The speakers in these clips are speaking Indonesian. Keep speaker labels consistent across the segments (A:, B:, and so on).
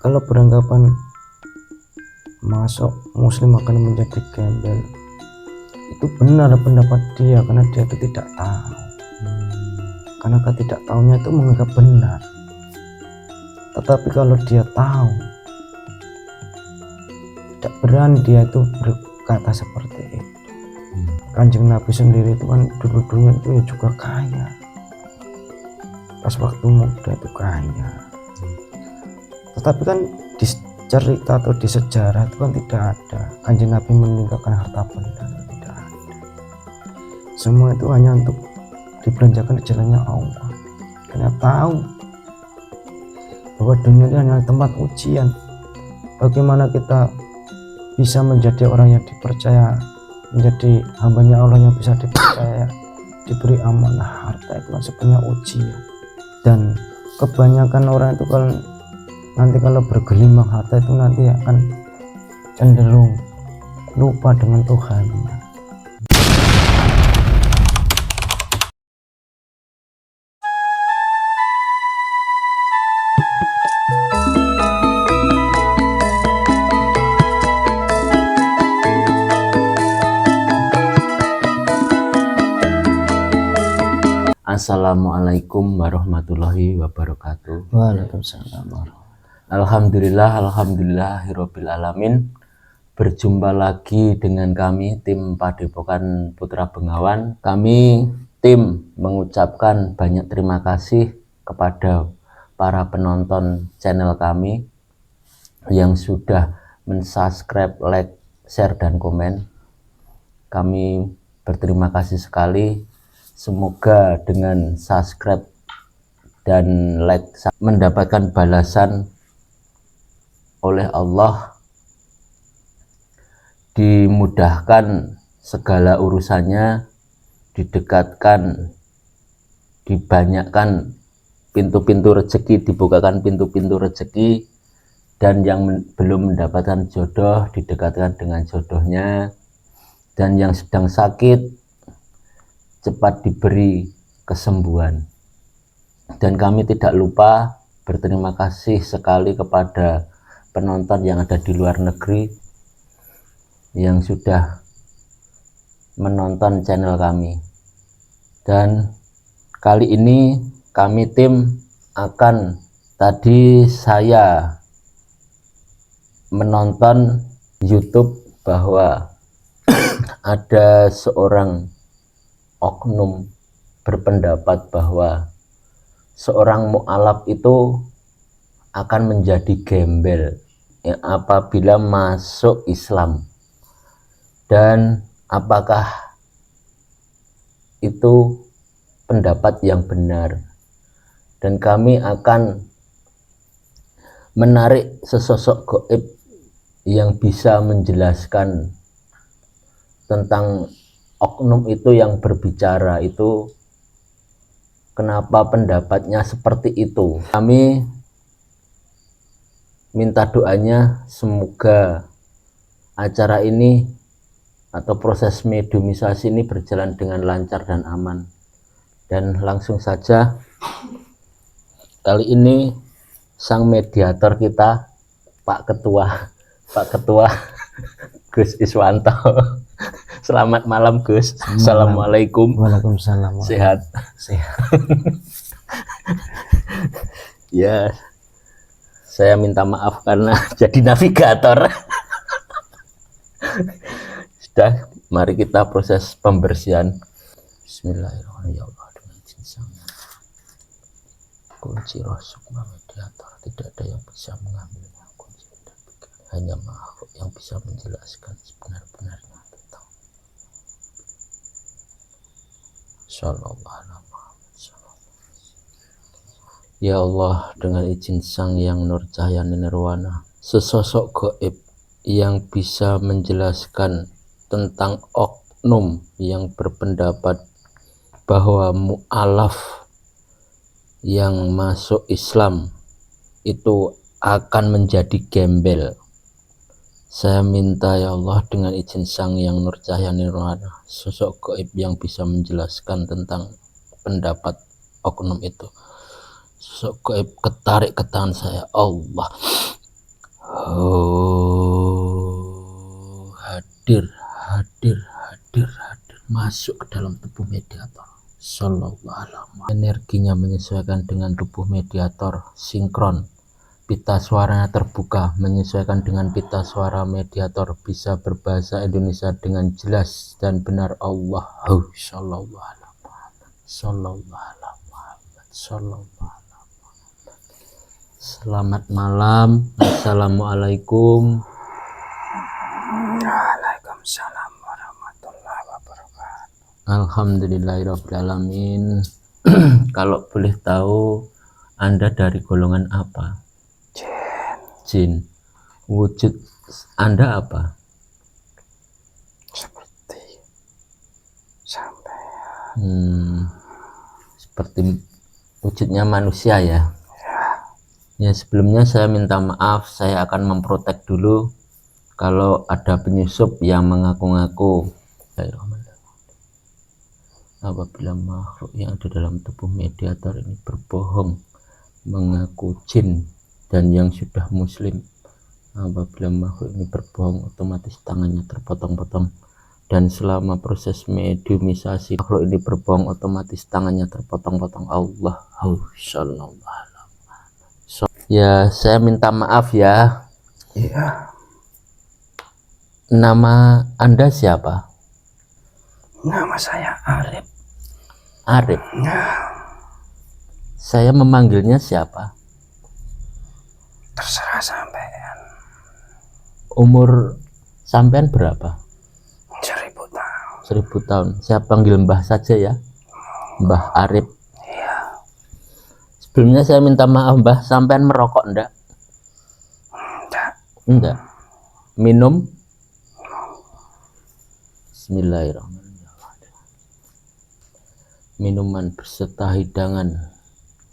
A: Kalau beranggapan masuk muslim akan menjadi gembel, itu benar pendapat dia, karena dia itu tidak tahu. Karena ketidaktahunya itu menganggap benar. Tetapi kalau dia tahu, tidak berani dia itu berkata seperti itu. Kanjeng Nabi sendiri itu kan dulu-dulunya itu ya juga kaya, pas waktu muda itu kaya. Tetapi kan di cerita atau di sejarah itu kan tidak ada Kanjeng Nabi meninggalkan harta benda, tidak ada. Semua itu hanya untuk dibelanjakan di jalannya Allah, karena tahu bahwa dunia ini hanya tempat ujian. Bagaimana kita bisa menjadi orang yang dipercaya, menjadi hambanya Allah yang bisa dipercaya, diberi amanah harta, itu kan sebenarnya ujian. Dan kebanyakan orang itu kalau bergelimang harta itu nanti akan cenderung lupa dengan Tuhannya.
B: Assalamualaikum warahmatullahi wabarakatuh.
A: Waalaikumsalam.
B: Alhamdulillahirabbil alamin. Berjumpa lagi dengan kami tim Padepokan Putra Bengawan. Kami tim mengucapkan banyak terima kasih kepada para penonton channel kami yang sudah mensubscribe, like, share, dan komen. Kami berterima kasih sekali. Semoga dengan subscribe dan like mendapatkan balasan oleh Allah, dimudahkan segala urusannya, didekatkan, dibanyakkan pintu-pintu rezeki, dibukakan pintu-pintu rezeki, dan yang belum mendapatkan jodoh didekatkan dengan jodohnya, dan yang sedang sakit cepat diberi kesembuhan. Dan kami tidak lupa berterima kasih sekali kepada penonton yang ada di luar negeri yang sudah menonton channel kami. Dan kali ini kami tim saya menonton YouTube bahwa ada seorang oknum berpendapat bahwa seorang mu'alaf itu akan menjadi gembel ya, apabila masuk Islam. Dan apakah itu pendapat yang benar? Dan kami akan menarik sesosok gaib yang bisa menjelaskan tentang oknum itu yang berbicara itu, kenapa pendapatnya seperti itu. Kami minta doanya semoga acara ini atau proses mediumisasi ini berjalan dengan lancar dan aman. Dan langsung saja, kali ini sang mediator kita, Pak Ketua Gus Iswanto. Selamat malam Gus. Assalamualaikum.
A: Waalaikumsalam.
B: Sehat. Ya, saya minta maaf karena jadi navigator. Sudah, mari kita proses pembersihan. Bismillahirrahmanirrahim. Kunci roh sukma mediator, tidak ada yang bisa mengambilnya. Kunci dan pikiran, hanya makhluk yang bisa menjelaskan sebenar-benarnya tentang Sallallahu alaihi wasallam. Ya Allah, dengan izin Sang Yang Nur Cahaya Nirwana, sesosok gaib yang bisa menjelaskan tentang oknum yang berpendapat bahwa mu'alaf yang masuk Islam itu akan menjadi gembel. Saya minta ya Allah dengan izin Sang Yang Nur Cahaya Nirwana, sosok gaib yang bisa menjelaskan tentang pendapat oknum itu. Sosok gaib ketarik ke tangan saya, Allah. hadir masuk ke dalam tubuh mediator. Sallallahu alaihi wasallam. Energinya menyesuaikan dengan tubuh mediator, sinkron. Pita suaranya terbuka, menyesuaikan dengan pita suara mediator, bisa berbahasa Indonesia dengan jelas dan benar. Allahu sallallahu alaihi Muhammad sallallahu alaihi Muhammad sallallahu alaihi. Selamat malam. Assalamualaikum.
A: Waalaikumsalam warahmatullahi wabarakatuh.
B: Alhamdulillahirrahmanirrahim. Kalau boleh tahu, Anda dari golongan apa? Jin. Wujud Anda apa?
A: Seperti sampai
B: Seperti wujudnya manusia ya. Ya, sebelumnya saya minta maaf, saya akan memprotek dulu kalau ada penyusup yang mengaku-ngaku. Apabila makhluk yang ada dalam tubuh mediator ini berbohong, mengaku jin dan yang sudah muslim, apabila makhluk ini berbohong, otomatis tangannya terpotong-potong. Dan selama proses mediumisasi makhluk ini berbohong, otomatis tangannya terpotong-potong. Ya, saya minta maaf ya.
A: iya.
B: Nama Anda siapa?
A: Nama saya Arif.
B: Arif.
A: Nah,
B: Saya memanggilnya siapa?
A: terserah sampean.
B: Umur sampean berapa?
A: 1000 tahun.
B: 1000 tahun. Saya panggil Mbah saja ya. Mbah Arif.
A: Iya.
B: Sebelumnya saya minta maaf Mbah, sampean merokok enggak?
A: Enggak.
B: Enggak. Minum? Bismillahirrahmanirrahim. Minuman beserta hidangan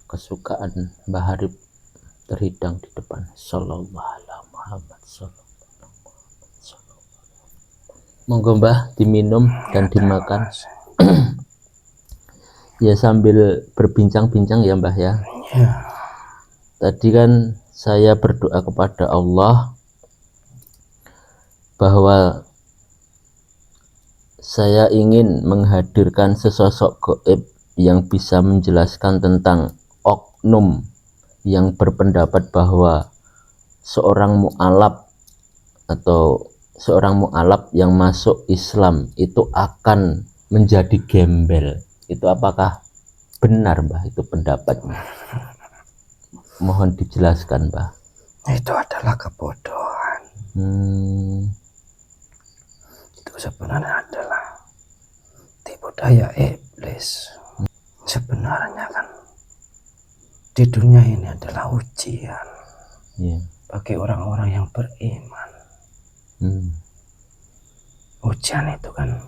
B: kesukaan Mbah Arif terhidang di depan. Sallallahu alaihi Muhammad sallallahu alaihi wasallam. Monggo Mbah diminum dan dimakan. Ya, sambil berbincang-bincang ya Mbah ya.
A: Iya.
B: Tadi kan saya berdoa kepada Allah bahwa saya ingin menghadirkan sesosok gaib yang bisa menjelaskan tentang oknum yang berpendapat bahwa seorang mu'alaf atau seorang mu'alaf yang masuk Islam itu akan menjadi gembel. Itu apakah benar Mbah itu pendapatnya? Mohon dijelaskan Mbah.
A: Itu adalah kebodohan. Itu sebenarnya adalah tipu daya iblis. Sebenarnya kan di dunia ini adalah ujian
B: Yeah.
A: bagi orang-orang yang beriman. Ujian itu kan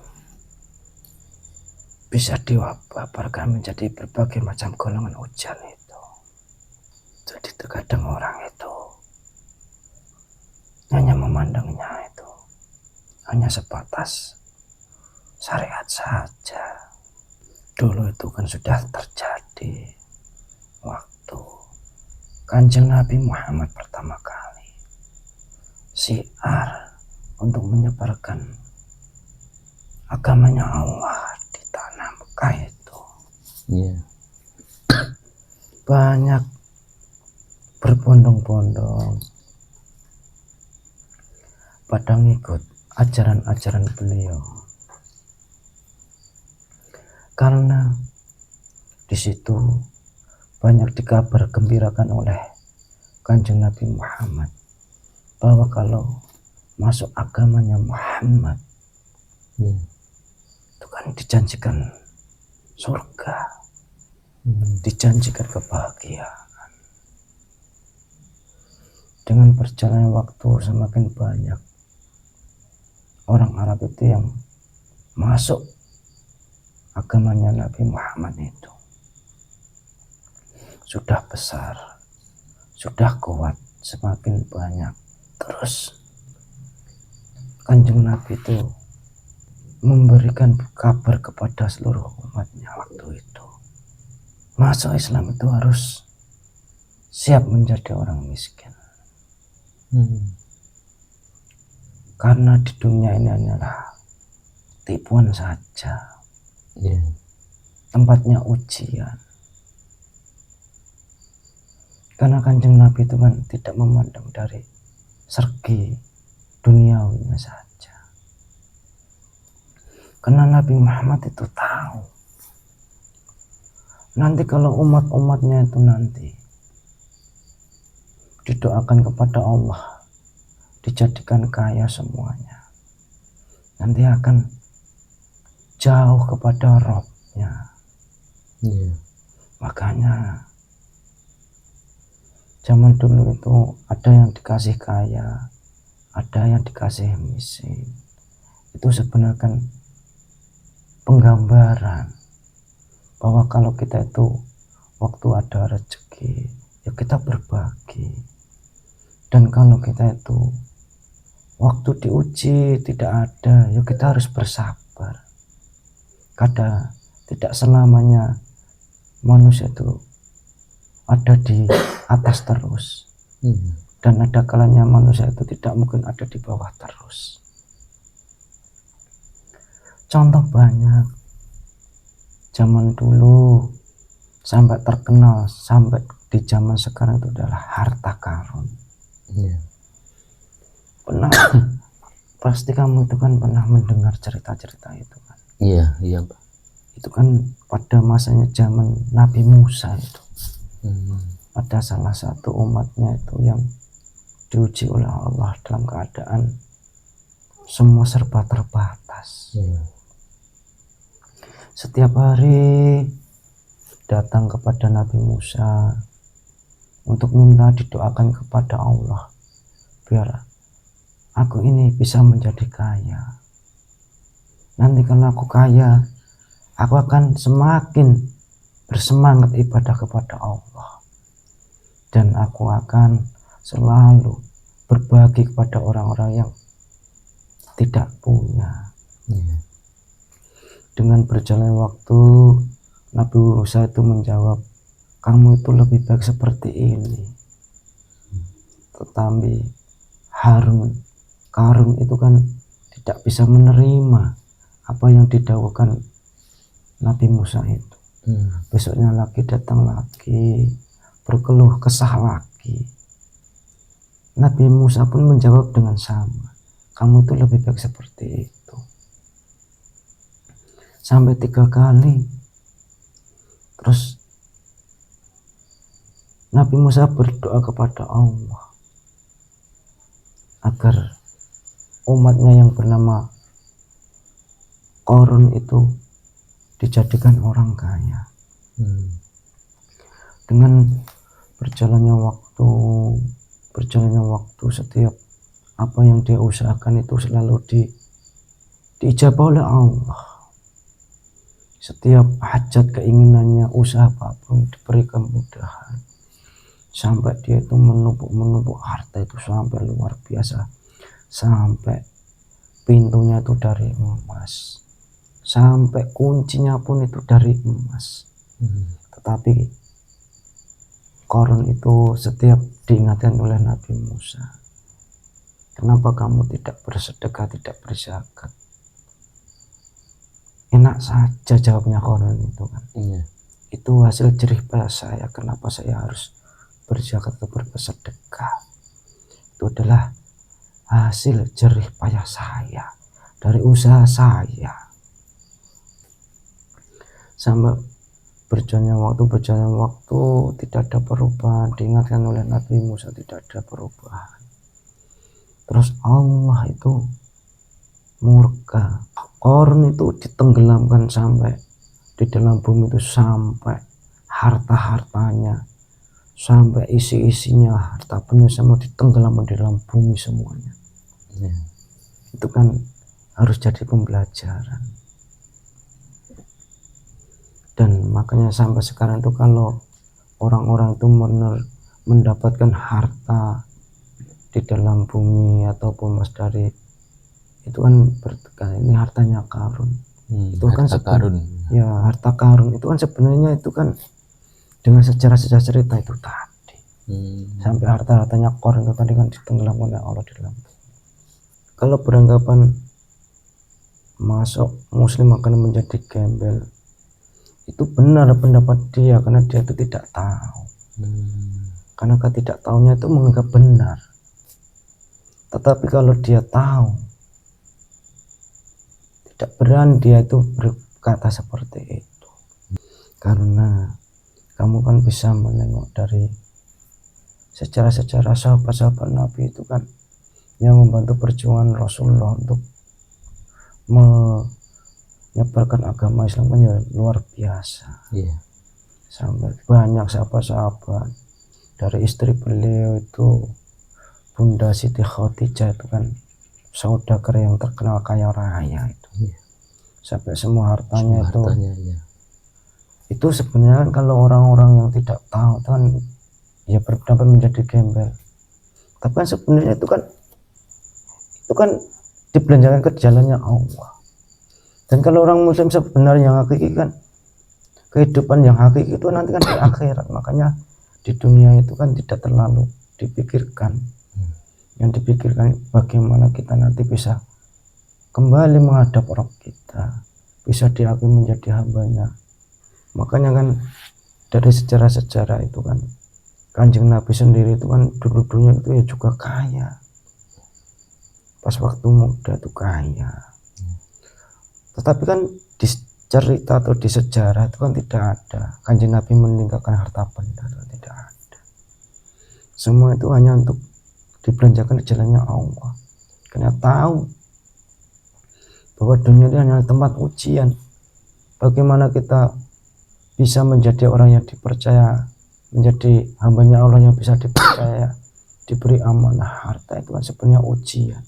A: bisa diwabarkan menjadi berbagai macam golongan ujian itu. Jadi terkadang orang itu hanya memandangnya itu hanya sebatas syariat saja. Dulu itu kan sudah terjadi waktu Kanjeng Nabi Muhammad pertama kali syiar untuk menyebarkan agamanya Allah di tanah Mekah itu.
B: Yeah.
A: Banyak berbondong-bondong pada ngikut ajaran-ajaran beliau. Karena di situ banyak dikabar gembirakan oleh Kanjeng Nabi Muhammad bahwa kalau masuk agamanya Muhammad itu kan dijanjikan surga, dijanjikan kebahagiaan. Dengan berjalannya waktu semakin banyak orang Arab itu yang masuk agamanya Nabi Muhammad itu. Sudah besar, sudah kuat, semakin banyak. Terus Kanjeng Nabi itu memberikan kabar kepada seluruh umatnya waktu itu. Masuk Islam itu harus siap menjadi orang miskin. Karena di dunia ini hanyalah tipuan saja, tempatnya ujian. Karena Kanjeng Nabi itu kan tidak memandang dari segi duniawinya saja. Karena Nabi Muhammad itu tahu nanti kalau umat-umatnya itu nanti didoakan kepada Allah, dijadikan kaya semuanya, nanti akan jauh kepada Robnya. Makanya zaman dulu itu ada yang dikasih kaya, ada yang dikasih miskin. Itu sebenarnya kan penggambaran bahwa kalau kita itu waktu ada rezeki ya kita berbagi, dan kalau kita itu waktu diuji tidak ada ya kita harus bersabar. Kadang tidak selamanya manusia itu ada di atas terus, dan ada kalanya manusia itu tidak mungkin ada di bawah terus. Contoh banyak zaman dulu sampai terkenal sampai di zaman sekarang itu adalah harta karun. Pernah pasti kamu itu kan pernah mendengar cerita-cerita itu kan?
B: Iya Pak.
A: Itu kan pada masanya zaman Nabi Musa itu. Ada salah satu umatnya itu yang diuji oleh Allah dalam keadaan semua serba terbatas. Setiap hari datang kepada Nabi Musa untuk minta didoakan kepada Allah biar aku ini bisa menjadi kaya. Nanti kalau aku kaya, aku akan semakin bersemangat ibadah kepada Allah, dan aku akan selalu berbagi kepada orang-orang yang tidak punya. Dengan berjalannya waktu, Nabi Musa itu menjawab, kamu itu lebih baik seperti ini. Tetapi Karun itu kan tidak bisa menerima apa yang didawuhkan Nabi Musa itu. Besoknya lagi datang lagi, berkeluh kesah lagi. Nabi Musa pun menjawab dengan sama, kamu itu lebih baik seperti itu. Sampai 3 kali. Terus Nabi Musa berdoa kepada Allah agar umatnya yang bernama Qarun itu dijadikan orang kaya. Dengan berjalannya waktu, setiap apa yang dia usahakan itu selalu diijabah oleh Allah. Setiap hajat keinginannya, usaha apapun diberi kemudahan. Sampai dia itu menumpuk harta itu sampai luar biasa. Sampai pintunya itu dari emas, sampai kuncinya pun itu dari emas. Tetapi Qarun itu setiap diingatkan oleh Nabi Musa, kenapa kamu tidak bersedekah, tidak berzakat? Enak saja jawabnya Qarun itu kan. Itu hasil jerih payah saya, kenapa saya harus berzakat atau bersedekah? Itu adalah hasil jerih payah saya, dari usaha saya. Sampai berjalannya waktu tidak ada perubahan, diingatkan oleh Nabi Musa tidak ada perubahan. Terus Allah itu murka, Qarun itu ditenggelamkan sampai di dalam bumi itu, sampai harta-hartanya, sampai isi-isinya, harta benda semua ditenggelamkan di dalam bumi semuanya. Itu kan harus jadi pembelajaran. Dan makanya sampai sekarang itu kalau orang-orang itu mendapatkan harta di dalam bumi ataupun mas dari itu kan bertekan, ini hartanya Qarun. Itu kan
B: Karun.
A: Ya harta Qarun itu kan sebenarnya itu kan dengan sejarah cerita itu tadi. sampai harta-hartanya korin itu tadi kan ditenggelamkan oleh Allah di dalam. Kalau beranggapan masuk muslim akan menjadi gembel, itu benar pendapat dia karena dia itu tidak tahu. Karena ketidaktahunya itu menganggap benar. Tetapi kalau dia tahu, tidak berani dia itu berkata seperti itu. Karena kamu kan bisa menengok dari sejarah-sejarah sahabat-sahabat Nabi itu kan yang membantu perjuangan Rasulullah untuk menyebarkan agama Islam kan ya luar biasa. Sampai banyak sahabat-sahabat, dari istri beliau itu Bunda Siti Khadijah itu kan saudagar yang terkenal kaya raya itu. Sampai semua hartanya itu sebenarnya kan kalau orang-orang yang tidak tahu itu kan ya berdampak menjadi gembel. Tapi kan sebenarnya itu kan dibelanjakan ke jalannya Allah. Dan kalau orang muslim sebenarnya yang hakiki kan kehidupan yang hakiki itu nanti kan di akhirat. Makanya di dunia itu kan tidak terlalu dipikirkan. Yang dipikirkan bagaimana kita nanti bisa kembali menghadap Rabb kita, bisa diakui menjadi hambanya. Makanya kan dari sejarah-sejarah itu kan Kanjeng Nabi sendiri itu kan dulu-dulunya itu ya juga kaya. Pas waktu muda itu kaya. Tetapi kan di cerita atau di sejarah itu kan tidak ada Kanjeng Nabi meninggalkan harta benda, itu tidak ada. Semua itu hanya untuk dibelanjakan di jalannya Allah. Karena tahu bahwa dunia ini hanya tempat ujian. Bagaimana kita bisa menjadi orang yang dipercaya, menjadi hambanya Allah yang bisa dipercaya, diberi amanah harta, itu kan sebenarnya ujian.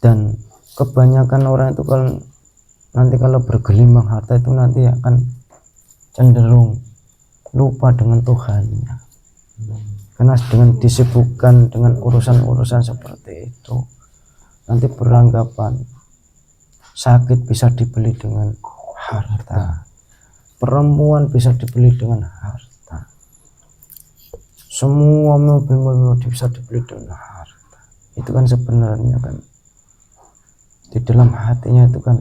A: Dan kebanyakan orang itu nanti kalau bergelimang harta itu nanti akan cenderung lupa dengan Tuhannya. Karena dengan disibukkan dengan urusan-urusan seperti itu, nanti beranggapan sakit bisa dibeli dengan harta, perempuan bisa dibeli dengan harta, semua mobil bisa dibeli dengan harta. Itu kan sebenarnya kan di dalam hatinya itu kan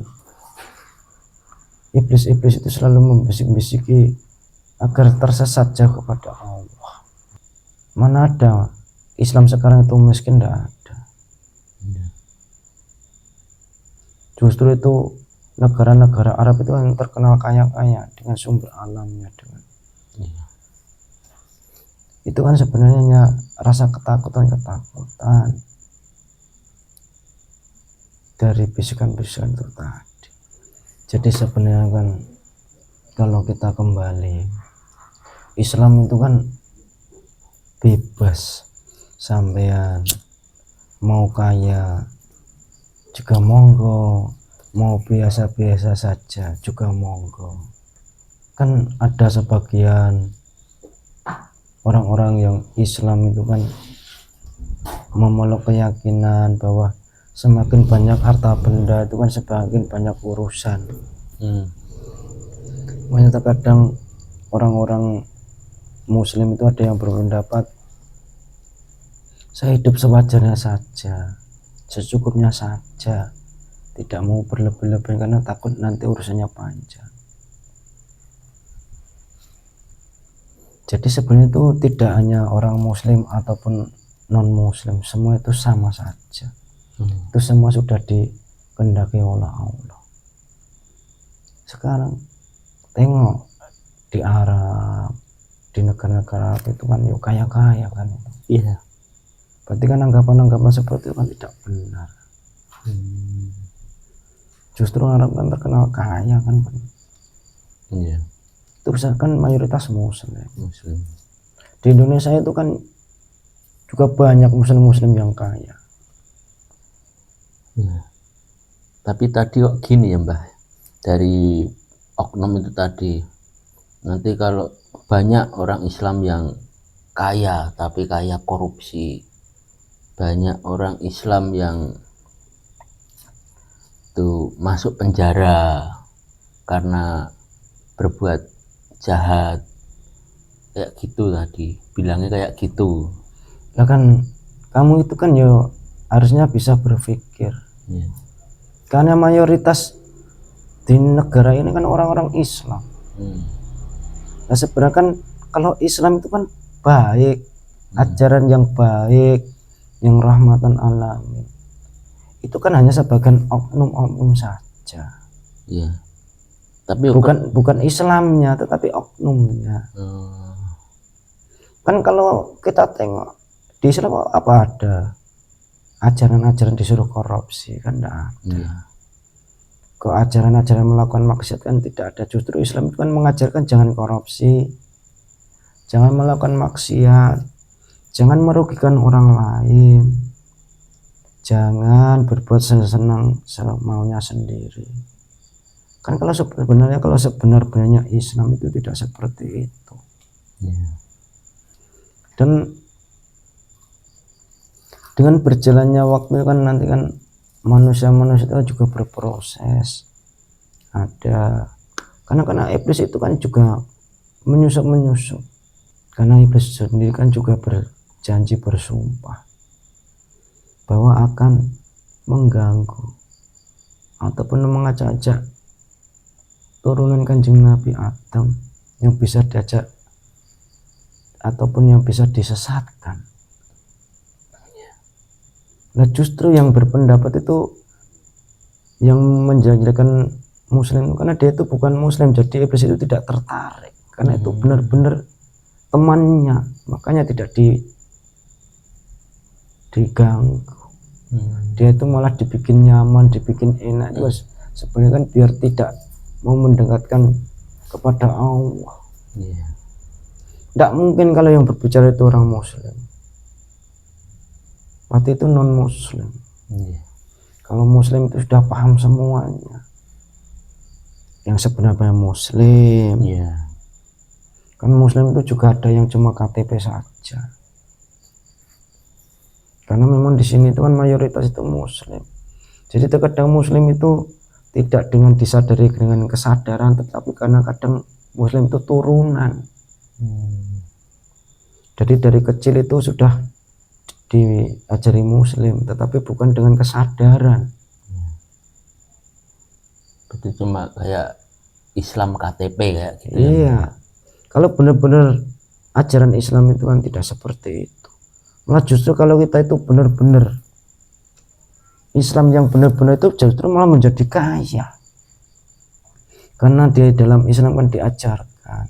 A: iblis-iblis itu selalu membisik-bisiki agar tersesat jauh kepada Allah. Mana ada Islam sekarang itu miskin? Tidak ada. Justru itu negara-negara Arab itu yang terkenal kaya-kaya dengan sumber alamnya, dengan itu kan sebenarnya rasa ketakutan dari bisikan-bisikan itu tadi. Jadi sebenarnya kan kalau kita kembali, Islam itu kan bebas, sampean mau kaya juga monggo, mau biasa-biasa saja juga monggo. Kan ada sebagian orang-orang yang Islam itu kan memeluk keyakinan bahwa semakin banyak harta benda itu kan semakin banyak urusan. Makanya terkadang orang-orang Muslim itu ada yang berpendapat saya hidup sewajarnya saja, secukupnya saja, tidak mau berlebih-lebihan karena takut nanti urusannya panjang. Jadi sebenarnya itu tidak hanya orang Muslim ataupun non Muslim, semua itu sama saja. Itu semua sudah dikehendaki oleh Allah. Sekarang tengok di Arab, di negara-negara Arab itu kan yuk kaya-kaya kan. Iya. Berarti kan anggapan-anggapan seperti itu kan tidak benar. Justru Arab kan terkenal kaya kan. Iya. Itu kan mayoritas Muslim. Di Indonesia itu kan juga banyak Muslim yang kaya.
B: Ya. Tapi tadi kok gini ya Mbah, dari oknum itu tadi, nanti kalau banyak orang Islam yang kaya tapi kaya korupsi, banyak orang Islam yang tuh masuk penjara karena berbuat jahat, kayak gitu tadi bilangnya kayak gitu.
A: Lah kan kamu itu kan yo harusnya bisa berpikir.
B: Iya.
A: Karena mayoritas di negara ini kan orang-orang Islam. Nah sebenarnya kan kalau Islam itu kan baik, ajaran yang baik, yang rahmatan alamin. Itu kan hanya sebagian oknum-oknum saja.
B: Iya. Tapi
A: Bukan Islamnya, tetapi oknumnya. Kan kalau kita tengok di Islam apa ada ajaran-ajaran disuruh korupsi, kan tidak ada.
B: Iya.
A: Kok ajaran-ajaran melakukan maksiat kan tidak ada. Justru Islam itu kan mengajarkan jangan korupsi, jangan melakukan maksiat, jangan merugikan orang lain, jangan berbuat senang-senang maunya sendiri. Kan kalau sebenarnya Islam itu tidak seperti itu.
B: Iya.
A: Dan dengan berjalannya waktu kan nanti kan manusia-manusia itu juga berproses. Ada karena iblis itu kan juga menyusup. Karena iblis sendiri kan juga berjanji, bersumpah bahwa akan mengganggu ataupun mengajak-ajak turunan Kanjeng Nabi Adam yang bisa diajak ataupun yang bisa disesatkan. Nah justru yang berpendapat itu yang menjadikan muslim karena dia itu bukan muslim, jadi iblis itu tidak tertarik karena itu benar-benar temannya, makanya tidak diganggu. Dia itu malah dibikin nyaman, dibikin enak. Itu sebenarnya kan biar tidak mau mendekatkan kepada Allah. Tidak mungkin kalau yang berbicara itu orang muslim, waktu itu non muslim. Kalau muslim itu sudah paham semuanya yang sebenarnya muslim. Kan muslim itu juga ada yang cuma KTP saja, karena memang di sini itu kan mayoritas itu muslim. Jadi terkadang muslim itu tidak dengan disadari dengan kesadaran, tetapi karena kadang muslim itu turunan. Jadi dari kecil itu sudah diajari muslim, tetapi bukan dengan kesadaran.
B: Itu cuma kayak Islam KTP kayak gitu.
A: Iya. Kalau benar-benar ajaran Islam itu kan tidak seperti itu. Malah justru kalau kita itu benar-benar Islam yang benar-benar itu justru malah menjadi kaya. Karena di dalam Islam kan diajarkan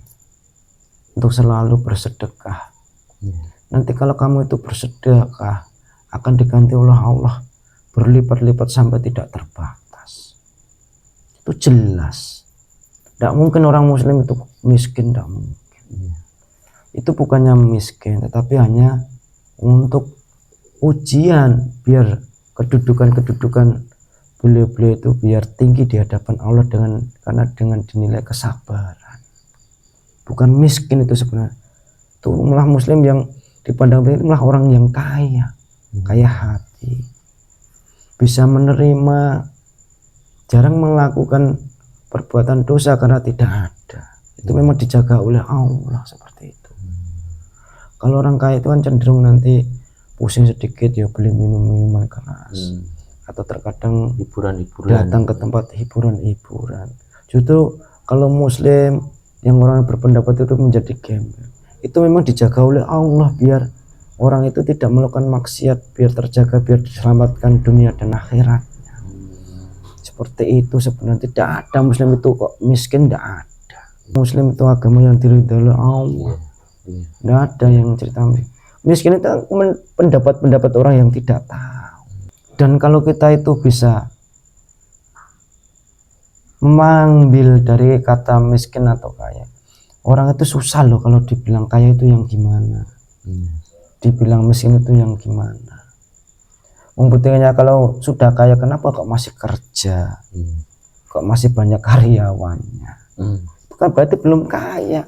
A: untuk selalu bersedekah. Nanti kalau kamu itu bersedekah akan diganti oleh Allah berlipat-lipat sampai tidak terbatas. Itu jelas. Tidak mungkin orang muslim itu miskin, tidak mungkin. Itu bukannya miskin, tetapi hanya untuk ujian biar kedudukan beliau-beliau itu biar tinggi di hadapan Allah karena dengan dinilai kesabaran. Bukan miskin itu sebenarnya. Itu malah muslim yang dipandang itu malah orang yang kaya hati, bisa menerima, jarang melakukan perbuatan dosa karena tidak ada. Itu memang dijaga oleh Allah seperti itu. Kalau orang kaya itu kan cenderung nanti pusing sedikit ya beli minuman keras, atau terkadang
B: hiburan-hiburan,
A: datang ke tempat hiburan-hiburan. Justru kalau muslim yang orang berpendapat itu menjadi gembel, itu memang dijaga oleh Allah biar orang itu tidak melakukan maksiat, biar terjaga, biar diselamatkan dunia dan akhiratnya. Seperti itu sebenarnya. Tidak ada muslim itu kok miskin, tidak ada. Muslim itu agama yang diridhoi oleh Allah. Tidak ada yang cerita miskin itu pendapat-pendapat orang yang tidak tahu. Dan kalau kita itu bisa mengambil dari kata miskin atau kaya, orang itu susah loh kalau dibilang kaya itu yang gimana, dibilang miskin itu yang gimana. Buktinya kalau sudah kaya kenapa kok masih kerja, kok masih banyak karyawannya, itu kan berarti belum kaya.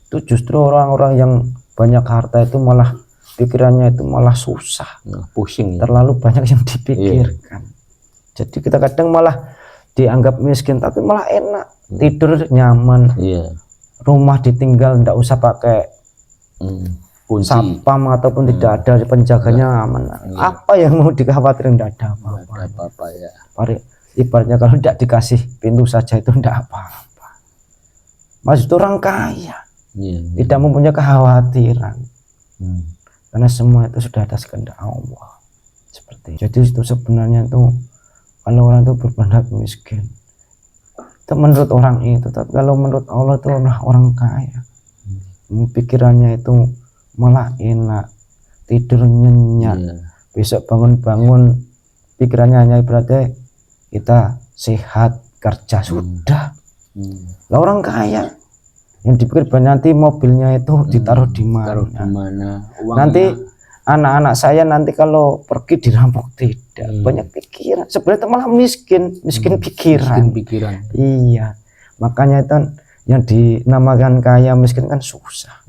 A: Itu justru orang-orang yang banyak harta itu malah pikirannya itu malah susah,
B: pusing,
A: terlalu banyak yang dipikirkan. Jadi kita kadang malah dianggap miskin tapi malah enak, tidur nyaman, rumah ditinggal, ndak usah pakai
B: kunci.
A: sapam ataupun tidak ada penjaganya aman. Apa yang mau dikhawatirkan? Tidak ada
B: Nggak
A: apa-apa.
B: ada apa-apa ya.
A: Ibaratnya kalau tidak dikasih pintu saja itu tidak apa-apa. Maksud orang kaya tidak mempunyai kekhawatiran, karena semua itu sudah atas kehendak Allah. Seperti itu. Jadi itu sebenarnya itu kalau orang itu berpendapat miskin itu menurut orang itu, tapi kalau menurut Allah itu orang kaya. Pikirannya itu malah enak, tidur nyenyak, besok bangun-bangun pikirannya hanya berarti kita sehat, kerja sudah. Lah orang kaya yang dipikir nanti mobilnya itu ditaruh di mana, nanti anak-anak saya nanti kalau pergi dirampok, tidak. Banyak pikiran, sebenarnya malah miskin pikiran. Iya, makanya itu yang dinamakan kaya miskin kan susah.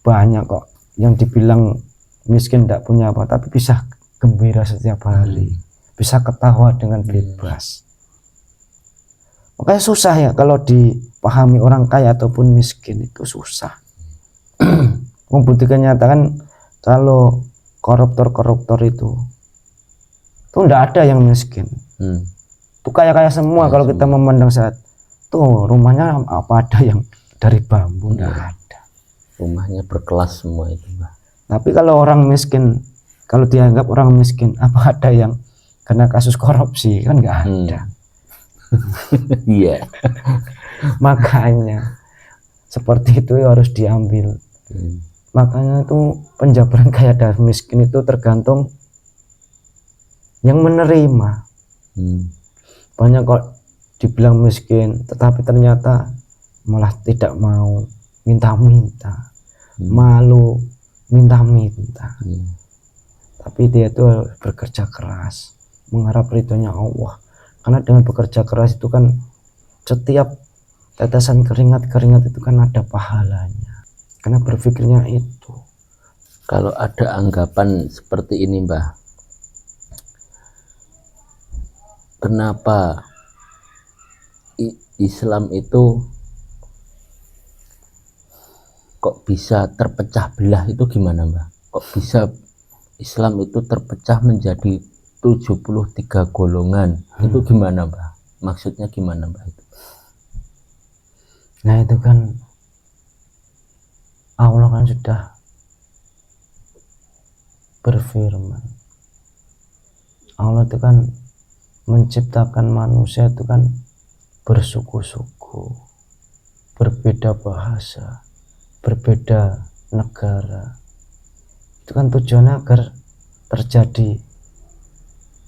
A: Banyak kok yang dibilang miskin tidak punya apa, tapi bisa gembira setiap hari, bisa ketawa dengan bebas. Makanya susah ya kalau dipahami orang kaya ataupun miskin itu susah. Membuktikan nyatakan kalau koruptor itu tidak ada yang miskin. Itu kaya-kaya semua kalau kita memandang saat tuh rumahnya apa ada yang dari bambu, tidak ada.
B: Rumahnya berkelas semua itu, Mbah.
A: Tapi kalau orang miskin, kalau dianggap orang miskin, apa ada yang kena kasus korupsi? Kan nggak ada.
B: Iya.
A: Makanya seperti itu harus diambil. Makanya itu penjabaran kaya dan miskin itu tergantung yang menerima. Banyak kok dibilang miskin tetapi ternyata malah tidak mau, minta-minta, malu, minta-minta. Tapi dia itu bekerja keras, mengharap ridhonya Allah. Karena dengan bekerja keras itu kan setiap tetesan keringat itu kan ada pahalanya. Karena berpikirnya itu.
B: Kalau ada anggapan seperti ini, Mbah, kenapa Islam itu kok bisa terpecah belah, itu gimana, Mbah? Kok bisa Islam itu terpecah menjadi 73 golongan? Itu gimana, Mbah? Maksudnya gimana, Mbah, itu?
A: Nah itu kan Allah kan sudah berfirman, Allah itu kan menciptakan manusia itu kan bersuku-suku, berbeda bahasa, berbeda negara. Itu kan tujuannya agar terjadi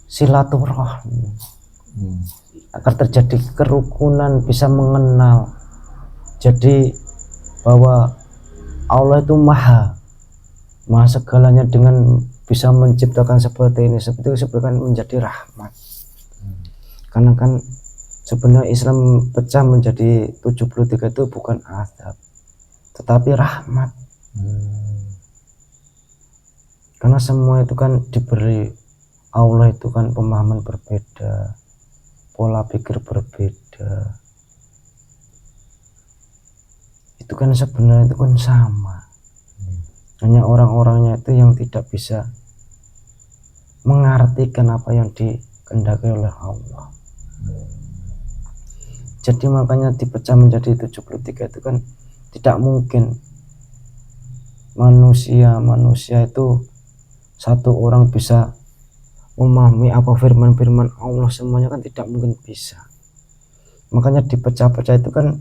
A: silaturahmi, agar terjadi kerukunan, bisa mengenal. Jadi bahwa Allah itu maha segalanya, dengan bisa menciptakan seperti ini, seperti itu sebenarnya menjadi rahmat. Karena kan sebenarnya Islam pecah menjadi 73 itu bukan azab, tetapi rahmat. Karena semua itu kan diberi Allah itu kan pemahaman berbeda, pola pikir berbeda. Itu kan sebenarnya itu kan sama. Hanya orang-orangnya itu yang tidak bisa mengartikan apa yang dikehendaki oleh Allah. Jadi makanya dipecah menjadi 73 itu kan tidak mungkin manusia itu satu orang bisa memahami apa firman-firman Allah semuanya, kan tidak mungkin bisa. Makanya dipecah-pecah itu kan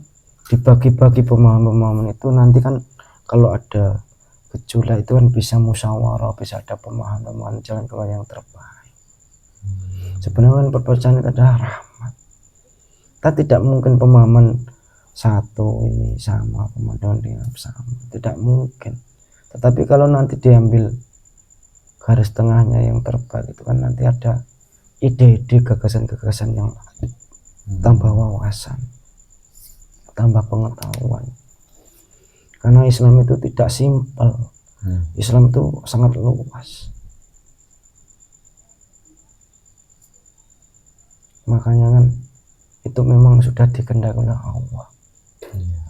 A: dibagi-bagi pemahaman itu, nanti kan kalau ada gejolak itu kan bisa musyawarah, bisa ada pemahaman jalan keluar yang terbaik. Sebenarnya kan perpecahan itu adalah rahmat. Kita tidak mungkin pemahaman satu ini sama, pemahaman dengan sama, tidak mungkin. Tetapi kalau nanti diambil garis tengahnya yang terbaik, itu kan nanti ada ide-ide, gagasan-gagasan yang lain, tambah wawasan, tambah pengetahuan. Karena Islam itu tidak simpel. Islam itu sangat luas. Makanya kan itu memang sudah dikehendaki oleh Allah,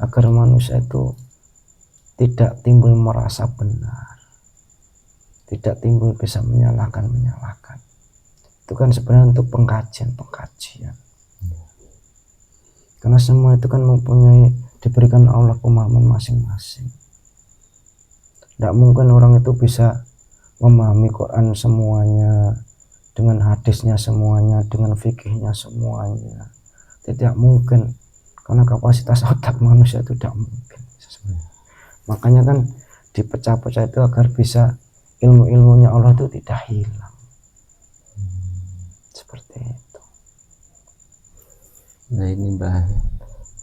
A: agar manusia itu tidak timbul merasa benar, tidak timbul bisa menyalahkan. Itu kan sebenarnya untuk pengkajian. Karena semua itu kan diberikan Allah pemahaman masing-masing. Tidak mungkin orang itu bisa memahami Quran semuanya, dengan hadisnya semuanya, dengan fikihnya semuanya. Tidak mungkin, karena kapasitas otak manusia itu tidak mungkin. Makanya kan dipecah-pecah itu agar bisa ilmu-ilmunya Allah itu tidak hilang. Seperti itu.
B: Nah ini Mbah,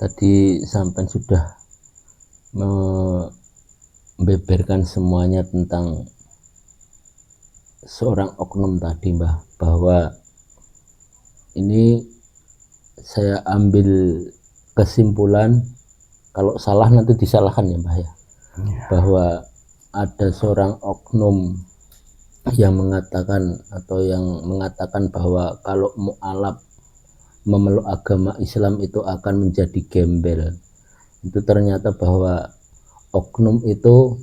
B: tadi sampai sudah membeberkan semuanya tentang seorang oknum tadi Mbah, bahwa ini saya ambil kesimpulan, kalau salah nanti disalahkan ya Mbah ya, bahwa ada seorang oknum yang mengatakan bahwa kalau mu'alaf memeluk agama Islam itu akan menjadi gembel. Itu ternyata bahwa oknum itu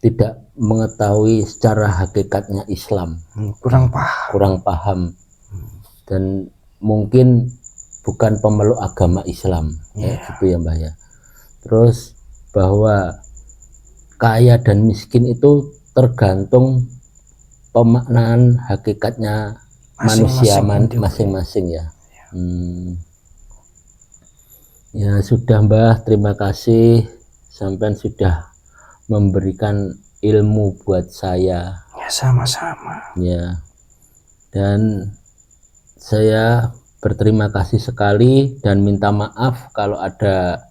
B: tidak mengetahui secara hakikatnya Islam, kurang paham, dan mungkin bukan pemeluk agama Islam, gitu ya Mbah ya. Terus bahwa kaya dan miskin itu tergantung pemaknaan hakikatnya manusia masing-masing ya. Ya sudah Mbah, terima kasih sampean sudah memberikan ilmu buat saya.
A: Ya sama-sama.
B: Ya, dan saya berterima kasih sekali dan minta maaf kalau ada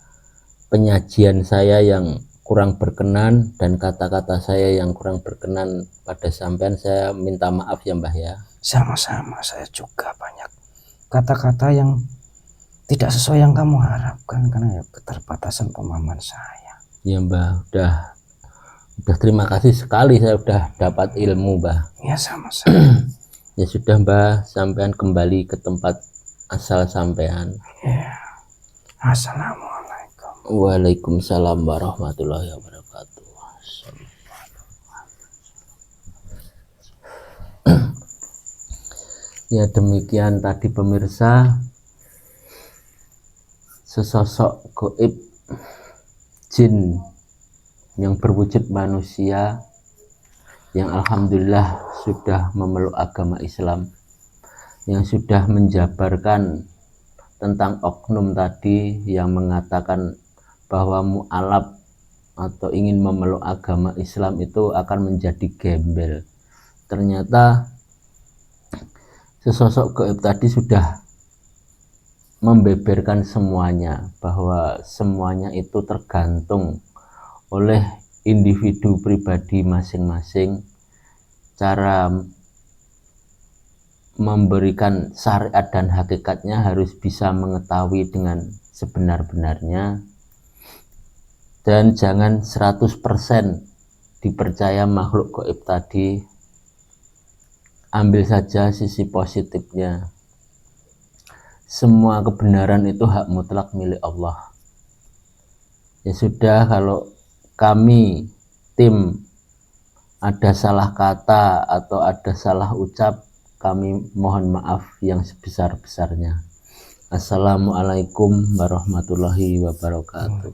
B: penyajian saya yang kurang berkenan dan kata-kata saya yang kurang berkenan pada sampean. Saya minta maaf ya Mbah ya.
A: Sama-sama, saya juga banyak kata-kata yang tidak sesuai yang kamu harapkan karena keterbatasan pemahaman saya.
B: Ya Mbah, udah terima kasih sekali, saya udah dapat ilmu Mbah.
A: Ya sama-sama.
B: Ya sudah Mbah, sampean kembali ke tempat asal sampean.
A: Ya. Assalamualaikum.
B: Waalaikumsalam warahmatullahi wabarakatuh. Ya demikian tadi pemirsa, sesosok gaib jin yang berwujud manusia yang alhamdulillah sudah memeluk agama Islam, yang sudah menjabarkan tentang oknum tadi yang mengatakan bahwa mu'alaf atau ingin memeluk agama Islam itu akan menjadi gembel. Ternyata sesosok gaib tadi sudah membeberkan semuanya, bahwa semuanya itu tergantung oleh individu pribadi masing-masing. Cara memberikan syariat dan hakikatnya harus bisa mengetahui dengan sebenar-benarnya, dan jangan 100% dipercaya makhluk gaib tadi. Ambil saja sisi positifnya. Semua kebenaran itu hak mutlak milik Allah. Ya sudah, kalau kami tim ada salah kata atau ada salah ucap, kami mohon maaf yang sebesar-besarnya. Assalamualaikum warahmatullahi wabarakatuh.